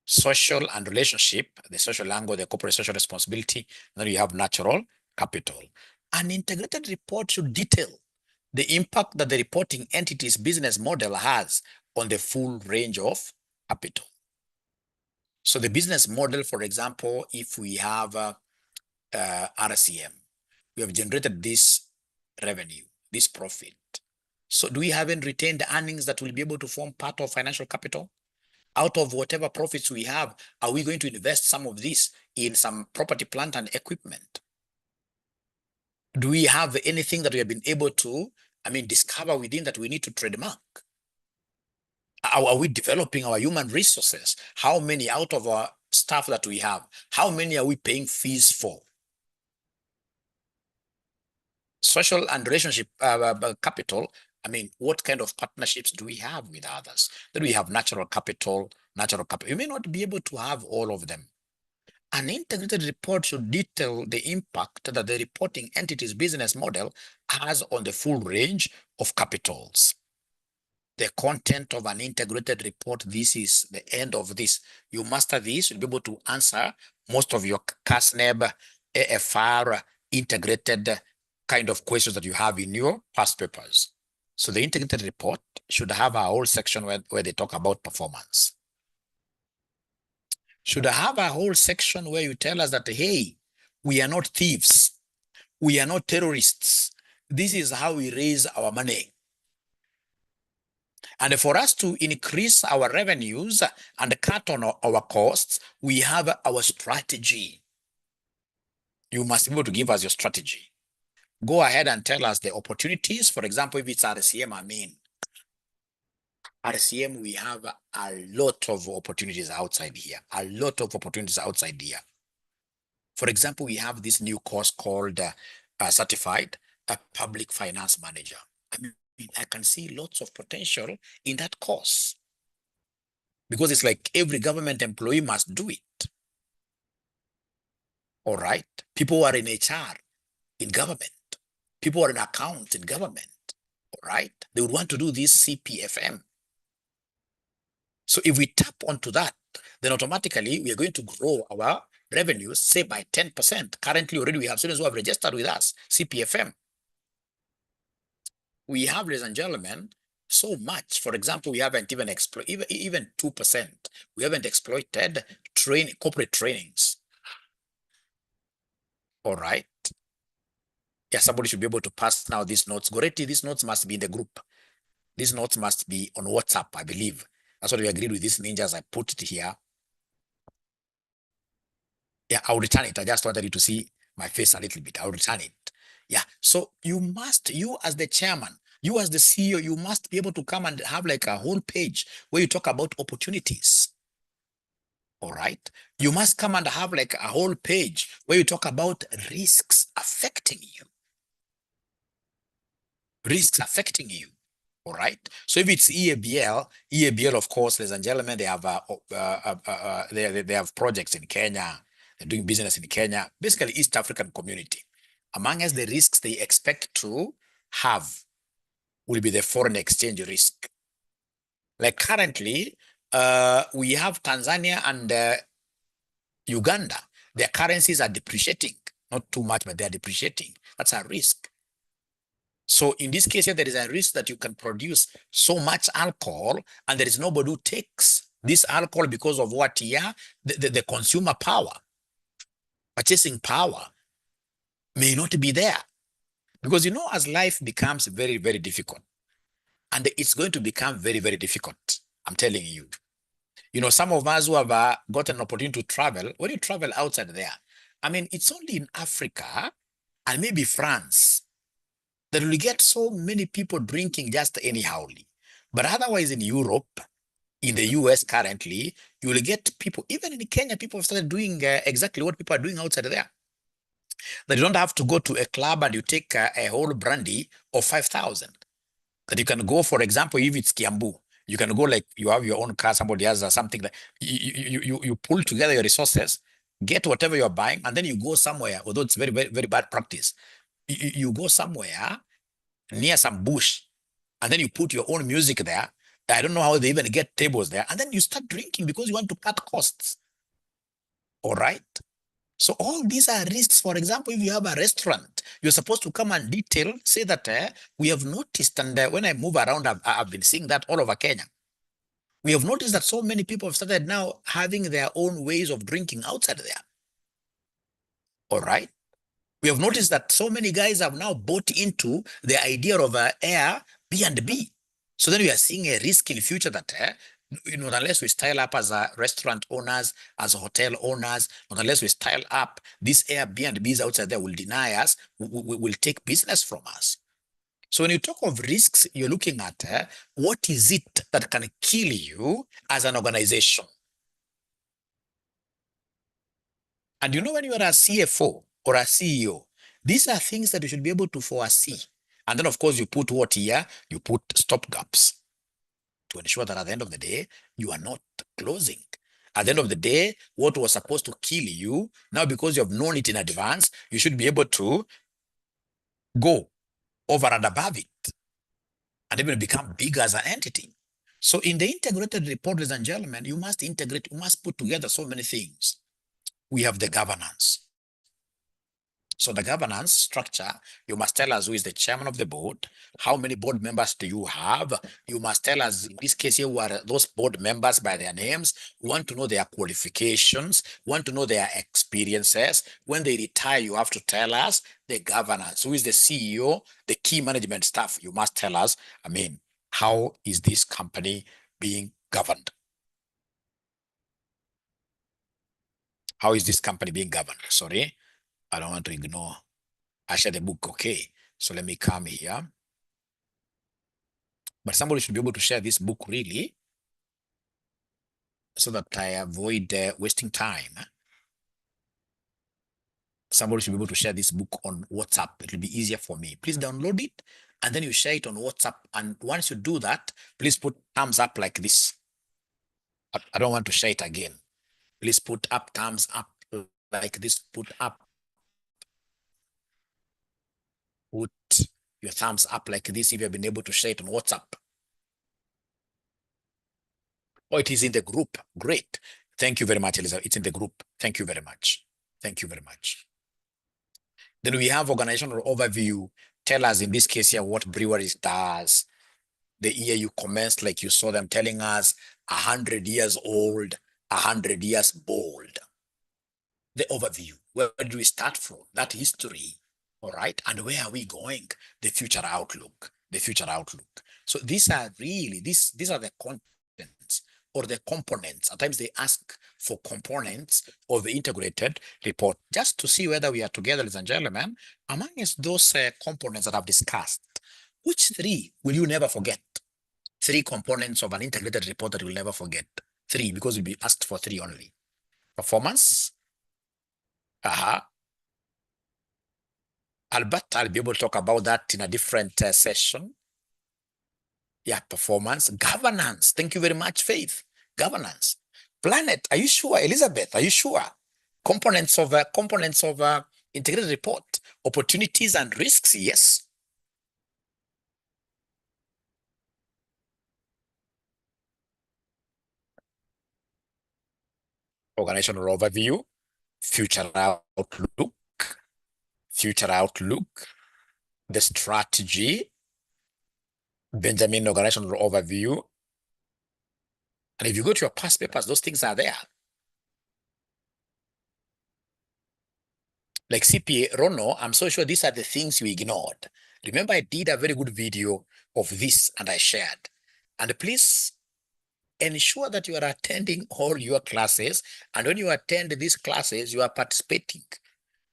Social and relationship, the social angle, the corporate social responsibility. And then you have natural capital. An integrated report should detail the impact that the reporting entity's business model has on the full range of capital. So the business model, for example, if we have RCM, we have generated this revenue, this profit. So do we have any retained earnings that will be able to form part of financial capital? Out of whatever profits we have, are we going to invest some of this in some property, plant, and equipment? Do we have anything that we have been able to, discover within that we need to trademark? Are we developing our human resources? How many out of our staff that we have, how many are we paying fees for? Social and relationship capital, what kind of partnerships do we have with others? Then we have natural capital. You may not be able to have all of them. An integrated report should detail the impact that the reporting entity's business model has on the full range of capitals. The content of an integrated report, this is the end of this. You master this, you'll be able to answer most of your CASNEB, AFR, integrated kind of questions that you have in your past papers. So the integrated report should have a whole section where they talk about performance. Should have a whole section where you tell us that, hey, we are not thieves. We are not terrorists. This is how we raise our money. And for us to increase our revenues and cut on our costs, we have our strategy. You must be able to give us your strategy. Go ahead and tell us the opportunities. For example, if it's RCM, RCM, we have a lot of opportunities outside here. For example, we have this new course called Certified Public Finance Manager. I can see lots of potential in that course, because it's like every government employee must do it. All right. People who are in HR in government, people who are in accounts in government, all right, they would want to do this CPFM. So if we tap onto that, then automatically we are going to grow our revenues, say by 10%. Currently, already we have students who have registered with us, CPFM. We have, ladies and gentlemen, so much. For example, we haven't even exploited, even 2%. We haven't exploited corporate trainings. All right. Yeah, somebody should be able to pass now these notes. Goretti, these notes must be in the group. These notes must be on WhatsApp, I believe. That's what we agreed with these ninjas. I put it here. Yeah, I'll return it. I just wanted you to see my face a little bit. I'll return it. Yeah. So you as the chairman, you as the CEO, you must be able to come and have like a whole page where you talk about opportunities. All right. You must come and have like a whole page where you talk about risks affecting you. Risks affecting you. All right. So if it's 𝐒𝐓𝐃𝐃𝐃, of course, ladies and gentlemen, they have they have projects in Kenya. They're doing business in Kenya, basically East African community. Among us, the risks they expect to have will be the foreign exchange risk. Like currently, we have Tanzania and Uganda. Their currencies are depreciating, not too much, but they're depreciating. That's a risk. So in this case here, there is a risk that you can produce so much alcohol and there is nobody who takes this alcohol because of what? Yeah, the consumer power, purchasing power may not be there. Because as life becomes very, very difficult, and it's going to become very, very difficult, I'm telling you. Some of us who have got an opportunity to travel, when you travel outside there, I mean, it's only in Africa and maybe France that we get so many people drinking just anyhowly. But otherwise in Europe, in the US currently, you will get people, even in Kenya, people have started doing exactly what people are doing outside there. That you don't have to go to a club and you take a whole brandy of 5,000. That you can go, for example, if it's Kiambu, you can go like you have your own car, somebody has something that you pull together your resources, get whatever you're buying, and then you go somewhere, although it's very, very, very bad practice. You go somewhere near some bush, and then you put your own music there. I don't know how they even get tables there. And then you start drinking because you want to cut costs. All right. So all these are risks. For example, if you have a restaurant, you're supposed to come and detail, say that we have noticed, and when I move around, I've been seeing that all over Kenya. We have noticed that so many people have started now having their own ways of drinking outside there. All right. We have noticed that so many guys have now bought into the idea of Air B&B. So then we are seeing a risk in the future that, unless we style up as restaurant owners, as hotel owners, unless we style up, these Airbnbs outside there will deny us, will take business from us. So when you talk of risks, you're looking at what is it that can kill you as an organization? And when you are a CFO or a CEO, these are things that you should be able to foresee. And then, of course, you put what here? You put stop gaps to ensure that at the end of the day, you are not closing. At the end of the day, what was supposed to kill you, now because you have known it in advance, you should be able to go over and above it and even become bigger as an entity. So in the integrated report, ladies and gentlemen, you must integrate, you must put together so many things. We have the governance. So the governance structure, you must tell us who is the chairman of the board, how many board members do you have? You must tell us, in this case here, who are those board members by their names. We want to know their qualifications, we want to know their experiences. When they retire, you have to tell us the governance, who is the CEO, the key management staff. You must tell us, how is this company being governed? How is this company being governed? Sorry. I don't want to ignore. I share the book. Okay. So let me come here. But somebody should be able to share this book really so that I avoid wasting time. Somebody should be able to share this book on WhatsApp. It will be easier for me. Please download it and then you share it on WhatsApp. And once you do that, please put thumbs up like this. I don't want to share it again. Please put up thumbs up like this. Put your thumbs up like this if you have been able to share it on WhatsApp. Oh, it is in the group. Great. Thank you very much, Elizabeth. It's in the group. Thank you very much. Thank you very much. Then we have organizational overview. Tell us in this case here what breweries does. The year you commenced, like you saw them telling us, 100 years old, 100 years bold. The overview. Where do we start from? That history. All right. And where are we going? The future outlook. The future outlook. So these are really, these are the contents or the components. At times they ask for components of the integrated report, just to see whether we are together, ladies and gentlemen. Amongst those components that I've discussed, which three will you never forget? Three components of an integrated report that you'll never forget. Three, because you'll be asked for three only. Performance. Albert, I'll be able to talk about that in a different session. Yeah, performance. Governance. Thank you very much, Faith. Governance. Planet. Are you sure? Elizabeth, are you sure? Components of integrated report. Opportunities and risks. Yes. Organizational overview. Future outlook. Future outlook. The strategy. Benjamin organizational overview. And if you go to your past papers, those things are there. Like CPA, Rono, I'm so sure these are the things you ignored. Remember, I did a very good video of this and I shared. And please ensure that you are attending all your classes. And when you attend these classes, you are participating.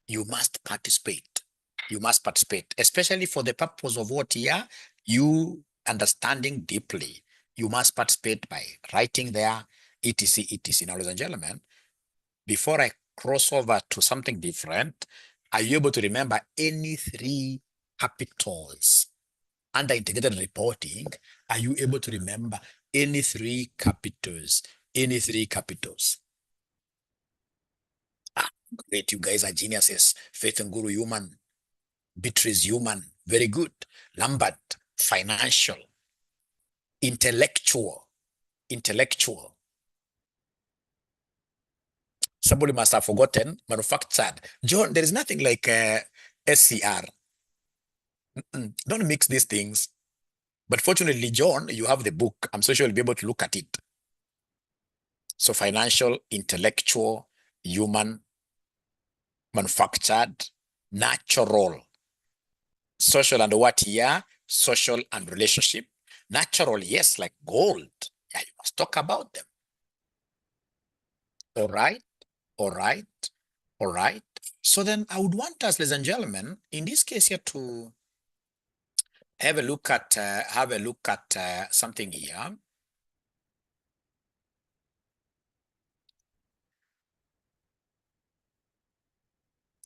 You must participate. You must participate, especially for the purpose of what here, you understanding deeply. You must participate by writing there, etc., etc. Now, ladies and gentlemen, before I cross over to something different, are you able to remember any three capitals under integrated reporting? Are you able to remember any three capitals? Any three capitals? Ah, great, you guys are geniuses. Faith and Guru, human. Beatrice, human. Very good. Lambert, financial. Intellectual. Intellectual. Somebody must have forgotten manufactured. John, there is nothing like SCR. Don't mix these things. But fortunately, John, you have the book. I'm so sure you'll be able to look at it. So financial, intellectual, human, manufactured, natural, social and what here? Social and relationship. Natural, yes, like gold. Yeah, you must talk about them. All right, all right, all right. So then I would want us, ladies and gentlemen, in this case here to have a look at something here.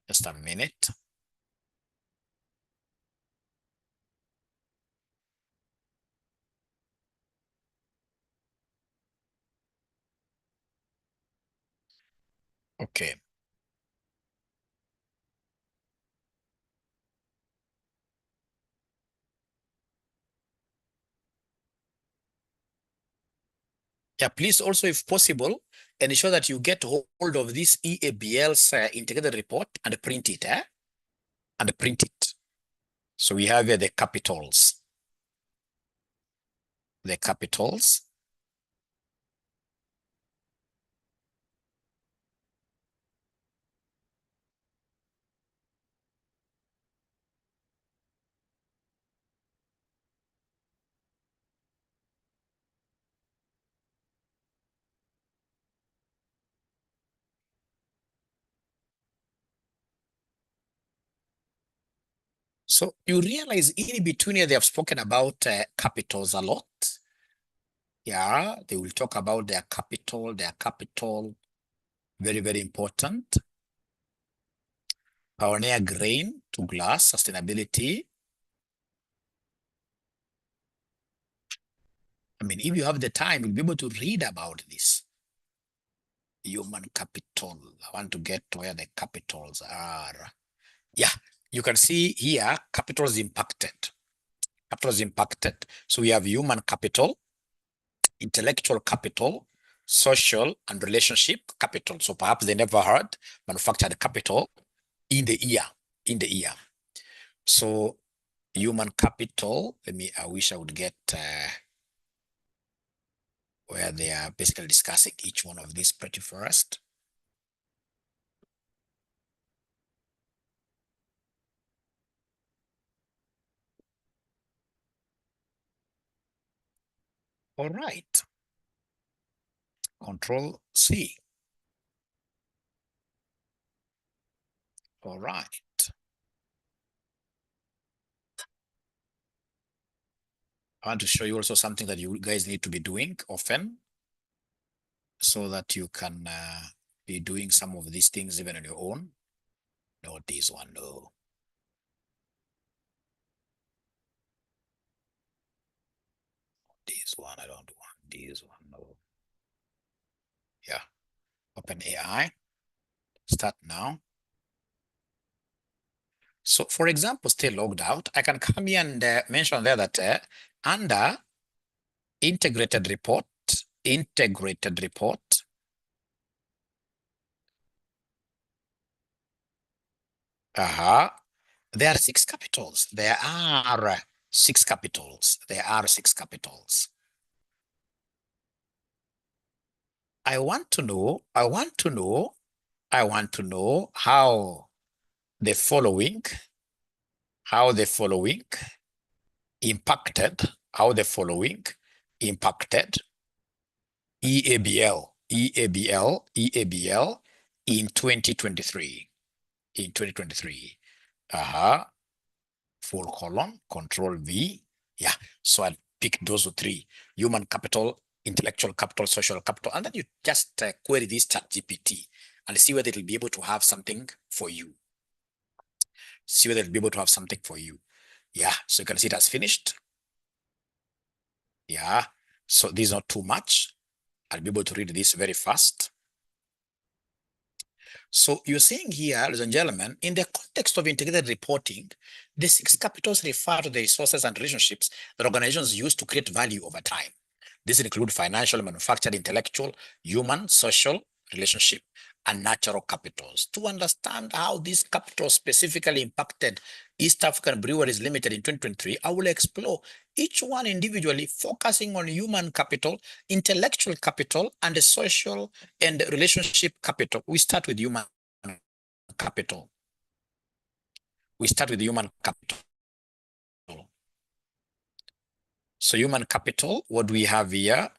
Just a minute. Okay. Yeah, please also, if possible, ensure that you get hold of this 𝐒𝐓𝐃𝐃𝐿's integrated report and print it, and print it. So we have here the capitals. The capitals. So you realize in between here, they have spoken about capitals a lot. Yeah, they will talk about their capital, very, very important. Pioneer grain to glass, sustainability. I mean, if you have the time, you'll be able to read about this. Human capital. I want to get to where the capitals are. Yeah, you can see here, capital is impacted. Capital is impacted. So we have human capital, intellectual capital, social and relationship capital. So perhaps they never heard manufactured capital in the year, So human capital, I wish I would get where they are basically discussing each one of these pretty first. All right. Control C. All right. I want to show you also something that you guys need to be doing often so that you can be doing some of these things even on your own. Not this one, no. This one, I don't want this one, no. Yeah. Open AI. Start now. So for example, stay logged out. I can come here and mention there that under integrated report, there are 6 capitals. There are 6 capitals. There are 6 capitals. I want to know how the following impacted EABL in 2023. Full colon, control V. Yeah, so I'll pick those 3: human capital, intellectual capital, social capital, and then you just query this ChatGPT and see whether it'll be able to have something for you. Yeah, so you can see it has finished. Yeah, so this is not too much. I'll be able to read this very fast. So you're saying here, ladies and gentlemen, in the context of integrated reporting, the 6 capitals refer to the resources and relationships that organizations use to create value over time. These include financial, manufactured, intellectual, human, social, relationship, and natural capitals. To understand how these capitals specifically impacted East African Breweries Limited in 2023, I will explore each one individually, focusing on human capital, intellectual capital, and the social and relationship capital. We start with human capital. So human capital, what do we have here?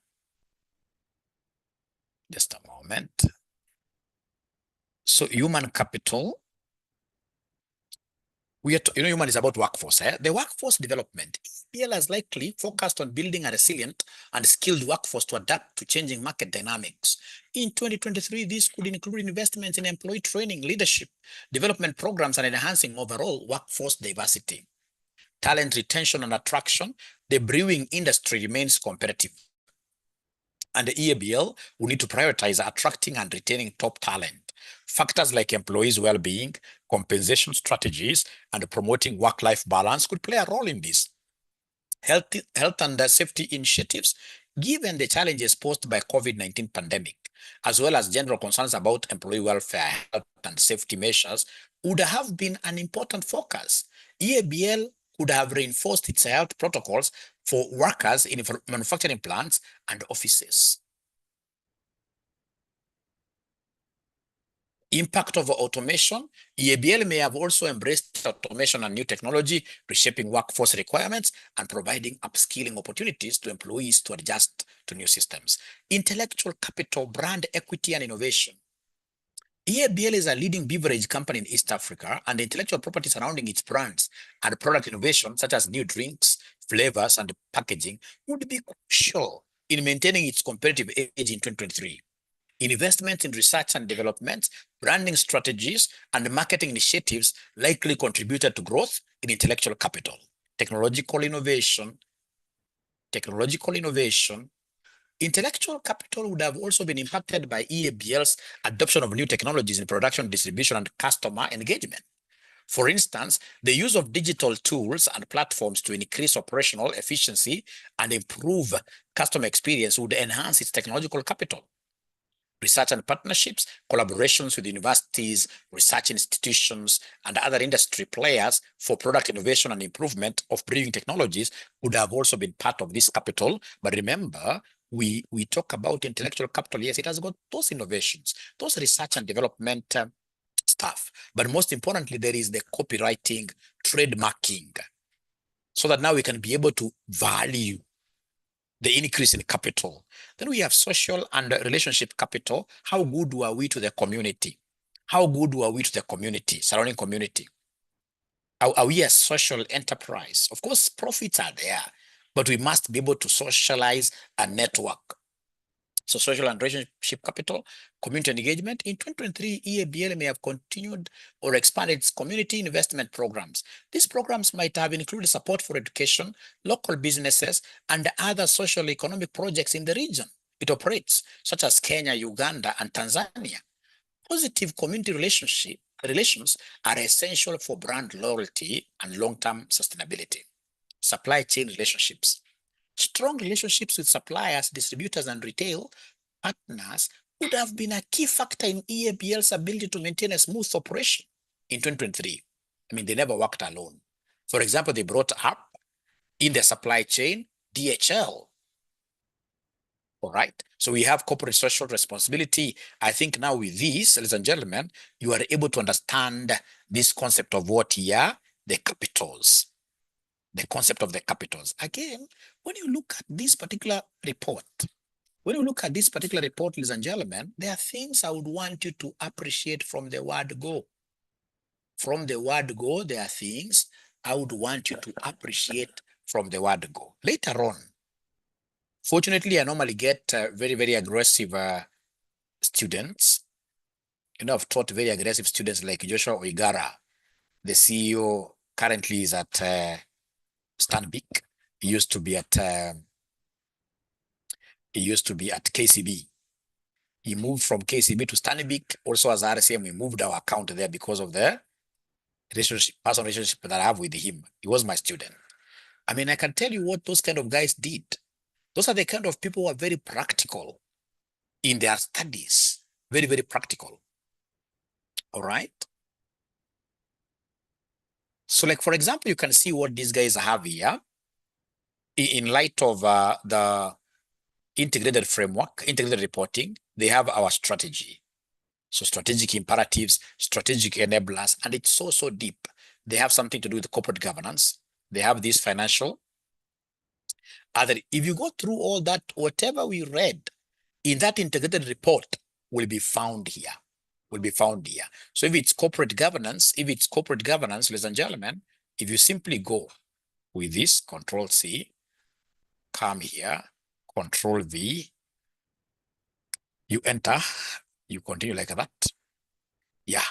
Just a moment. So human capital, human is about workforce. The workforce development. EPL has likely focused on building a resilient and skilled workforce to adapt to changing market dynamics. In 2023, this could include investments in employee training, leadership, development programs, and enhancing overall workforce diversity. Talent retention and attraction. The brewing industry remains competitive, and the EABL will need to prioritize attracting and retaining top talent. Factors like employees' well-being, compensation strategies, and promoting work-life balance could play a role in this. Health and safety initiatives, given the challenges posed by COVID-19 pandemic, as well as general concerns about employee welfare, health and safety measures, would have been an important focus. EABL could have reinforced its health protocols for workers in manufacturing plants and offices. Impact of automation. EABL may have also embraced automation and new technology, reshaping workforce requirements and providing upskilling opportunities to employees to adjust to new systems. Intellectual capital, brand equity, and innovation. EABL is a leading beverage company in East Africa, and the intellectual property surrounding its brands and product innovation, such as new drinks, flavors, and packaging, would be crucial in maintaining its competitive edge in 2023. Investment in research and development, branding strategies, and marketing initiatives likely contributed to growth in intellectual capital. Technological innovation. Intellectual capital would have also been impacted by EABL's adoption of new technologies in production, distribution, and customer engagement. For instance, the use of digital tools and platforms to increase operational efficiency and improve customer experience would enhance its technological capital. Research and partnerships, collaborations with universities, research institutions, and other industry players for product innovation and improvement of brewing technologies would have also been part of this capital. But remember, we talk about intellectual capital. Yes, it has got those innovations, those research and development stuff. But most importantly, there is the copywriting, trademarking, so that now we can be able to value the increase in capital. Then we have social and relationship capital. How good were we to the community? How good were we to the community, surrounding community? Are we a social enterprise? Of course, profits are there, but we must be able to socialize and network. So social and relationship capital, community engagement. In 2023, 𝐒𝐓𝐃𝐃𝐾 may have continued or expanded its community investment programs. These programs might have included support for education, local businesses, and other social economic projects in the region it operates, such as Kenya, Uganda, and Tanzania. Positive community relations are essential for brand loyalty and long-term sustainability. Supply chain relationships. Strong relationships with suppliers, distributors, and retail partners would have been a key factor in 𝐒𝐓𝐃𝐃's ability to maintain a smooth operation in 2023. I mean, they never worked alone. For example, they brought up in the supply chain DHL. All right. So we have corporate social responsibility. I think now with this, ladies and gentlemen, you are able to understand this concept of what here, the capitals. The concept of the capitals. Again, when you look at this particular report, ladies and gentlemen, there are things I would want you to appreciate from the word go. From the word go, there are things I would want you to appreciate from the word go. Later on, fortunately, I normally get very, very aggressive students. You know, I've taught very aggressive students like Joshua Oigara, the CEO, currently is at Stanbic. He used to be at KCB. He moved from KCB to Stanbic. Also as RCM, we moved our account there because of the personal relationship that I have with him. He was my student. I mean, I can tell you what those kind of guys did. Those are the kind of people who are very practical in their studies. Very, very practical. All right. So like, for example, you can see what these guys have here in light of the integrated framework, integrated reporting. They have our strategy. So strategic imperatives, strategic enablers, and it's so, so deep. They have something to do with corporate governance. They have this financial. If you go through all that, whatever we read in that integrated report will be found here. So if it's corporate governance, ladies and gentlemen, if you simply go with this, Control C, come here, Control V, you enter, you continue like that. Yeah.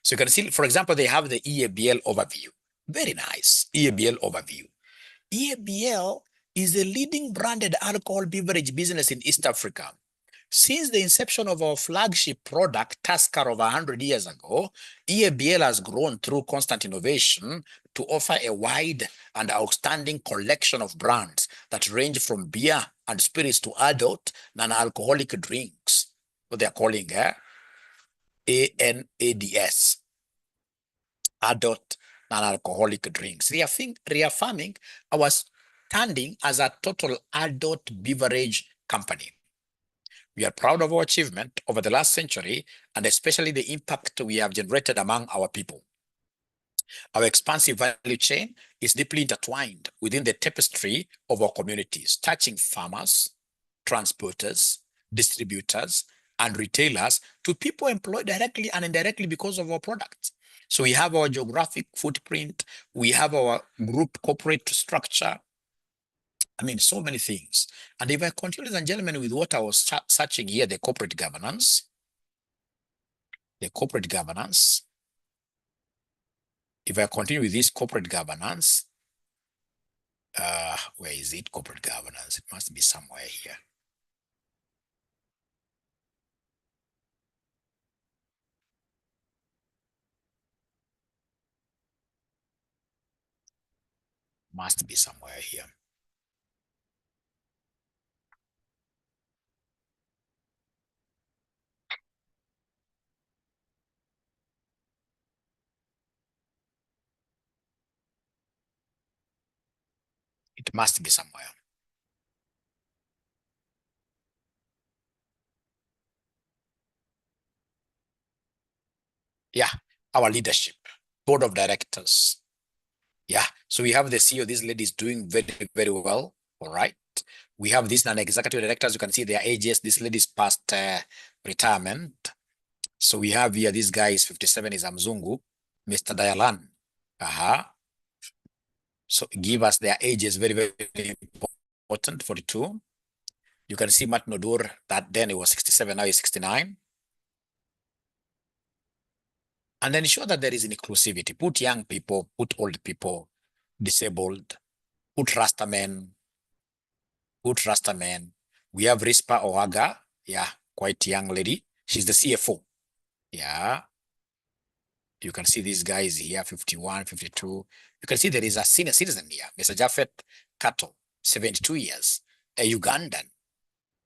So you can see, for example, they have the 𝐒𝐓𝐃𝐃 overview. Very nice. 𝐒𝐓𝐃𝐃 overview. 𝐒𝐓𝐃𝐃 is the leading branded alcohol beverage business in East Africa. Since the inception of our flagship product, Tusker, over 100 years ago, 𝐒𝐓𝐃𝐃 has grown through constant innovation to offer a wide and outstanding collection of brands that range from beer and spirits to adult non-alcoholic drinks, what they're calling ANADS, adult non-alcoholic drinks, reaffirming our standing as a total adult beverage company. We are proud of our achievement over the last century, and especially the impact we have generated among our people. Our expansive value chain is deeply intertwined within the tapestry of our communities, touching farmers, transporters, distributors, and retailers to people employed directly and indirectly because of our products. So we have our geographic footprint, we have our group corporate structure. I mean, so many things. And if I continue, ladies and gentlemen, with what I was searching here, the corporate governance, if I continue with this corporate governance, where is it? Corporate governance, it must be somewhere here. Must be somewhere here. It must be somewhere. Yeah, our leadership, board of directors. Yeah, so we have the CEO, this lady is doing very, very well, all right? We have these non-executive directors. You can see their ages. This lady is past retirement. So we have here, this guy is 57, is Mzungu, Mr. Dayalan. So give us their ages, very, very important, 42. You can see Martin Odur, that then he was 67, now he's 69. And then ensure that there is inclusivity. Put young people, put old people, disabled, put Rastamen, put Rastamen. We have Rispa Oaga, yeah, quite young lady. She's the CFO. Yeah. You can see these guys here, 51, 52. You can see there is a senior citizen here, Mr. Japhet Kato, 72 years, a Ugandan.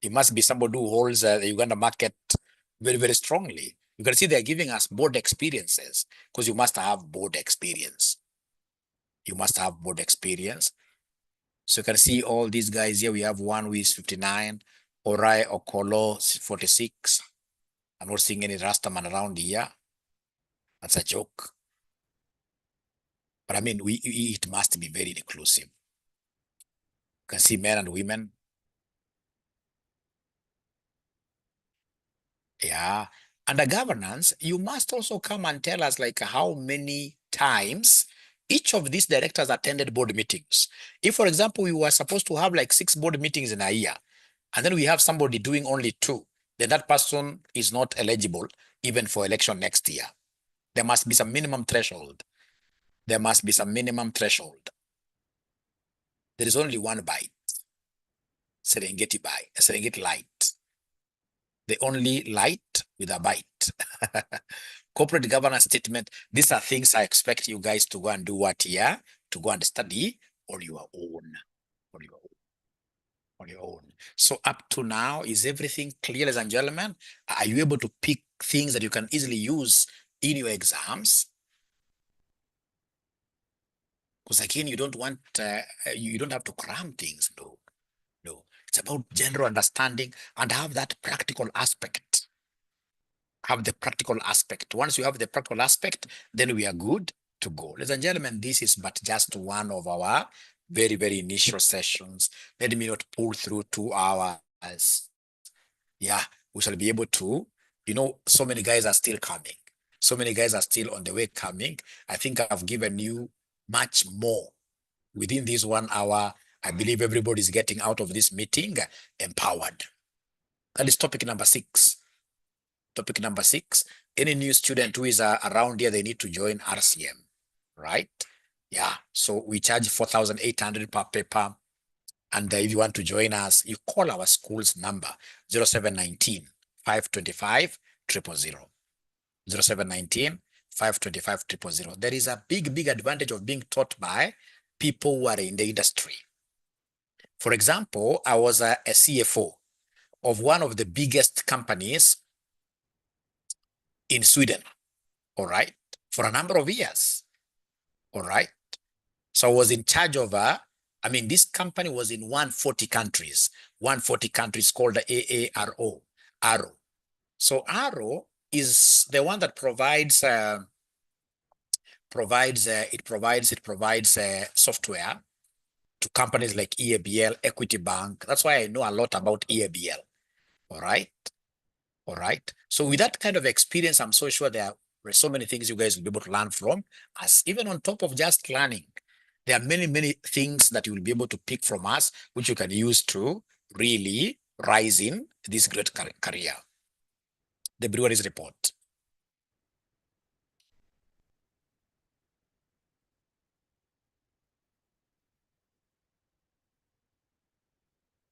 He must be somebody who holds the Uganda market very, very strongly. You can see they're giving us board experiences, because you must have board experience. You must have board experience. So you can see all these guys here. We have one who is 59, Orai Okolo, 46. I'm not seeing any Rastaman around here. That's a joke. But I mean, it must be very inclusive. You can see men and women. Yeah. Under governance, you must also come and tell us like how many times each of these directors attended board meetings. If, for example, we were supposed to have like 6 board meetings in a year, and then we have somebody doing only 2, then that person is not eligible even for election next year. There must be some minimum threshold. There must be some minimum threshold. There is only one bite. Serengeti bite, Serengeti light. The only light with a bite. Corporate governance statement. These are things I expect you guys to go and do what here, to go and study on your own. On your own. So up to now, is everything clear, ladies and gentlemen? Are you able to pick things that you can easily use in your exams? Because again, you don't want, you don't have to cram things, no. No, it's about general understanding and have that practical aspect. Have the practical aspect. Once you have the practical aspect, then we are good to go. Ladies and gentlemen, this is but just one of our very, very initial sessions. Let me not pull through 2 hours. Yeah, we shall be able to, you know, so many guys are still coming. So many guys are still on the way coming. I think I've given you much more within this 1 hour. I believe everybody is getting out of this meeting empowered. That is topic number 6. Topic number 6, any new student who is around here, they need to join RCM, right? Yeah, so we charge 4,800 per paper. And if you want to join us, you call our school's number, 0719 525 000. 0719 525 000. There is a big, big advantage of being taught by people who are in the industry. For example, I was a CFO of one of the biggest companies in Sweden, all right, for a number of years, all right. So I was in charge of, I mean, this company was in 140 countries, 140 countries, called the AARO, ARO. So ARO is the one that provides, software to companies like EABL, Equity Bank. That's why I know a lot about EABL, all right. All right. So with that kind of experience, I'm so sure there are so many things you guys will be able to learn from us. Even on top of just learning, there are many, many things that you will be able to pick from us, which you can use to really rise in this great career. The breweries report.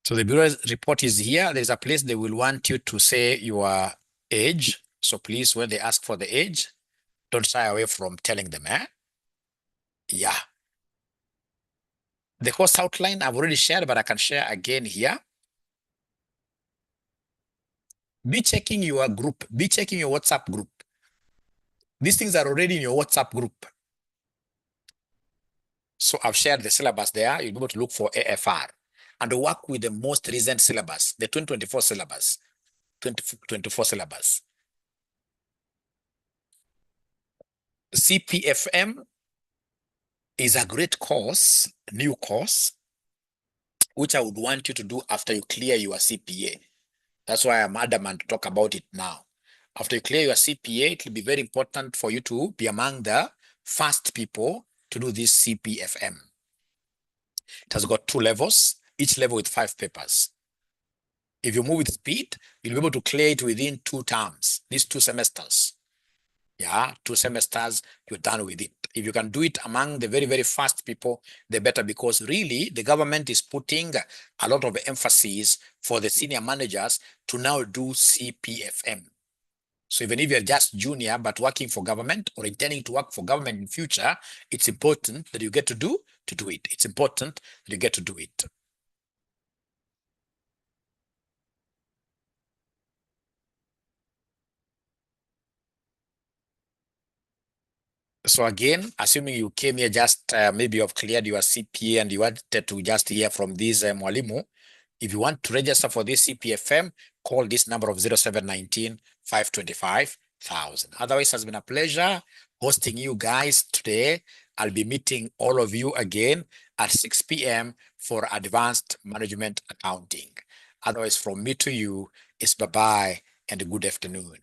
So the breweries report is here. There's a place they will want you to say your age. So please, when they ask for the age, don't shy away from telling them, Yeah. The course outline I've already shared, but I can share again here. Be checking your group. Be checking your WhatsApp group. These things are already in your WhatsApp group. So I've shared the syllabus there. You'll be able to look for AFR and work with the most recent syllabus, the 2024 syllabus. 2024 syllabus. CPFM is a great course, new course. which I would want you to do after you clear your CPA. That's why I'm adamant to talk about it now. After you clear your CPA, it will be very important for you to be among the first people to do this CPFM. It has got 2 levels, each level with 5 papers. If you move with speed, you'll be able to clear it within 2 terms, these 2 semesters. Yeah, 2 semesters, you're done with it. If you can do it among the very, very fast people, the better, because really the government is putting a lot of emphasis for the senior managers to now do CPFM. So even if you're just junior but working for government or intending to work for government in future, it's important that you get to do it. It's important that you get to do it. So again, assuming you came here just maybe you've cleared your CPA and you wanted to just hear from this Mwalimu, if you want to register for this CPFM, call this number of 0719 525 1000. Otherwise, it has been a pleasure hosting you guys today. I'll be meeting all of you again at 6 p.m. for advanced management accounting. Otherwise, from me to you, it's bye-bye and good afternoon.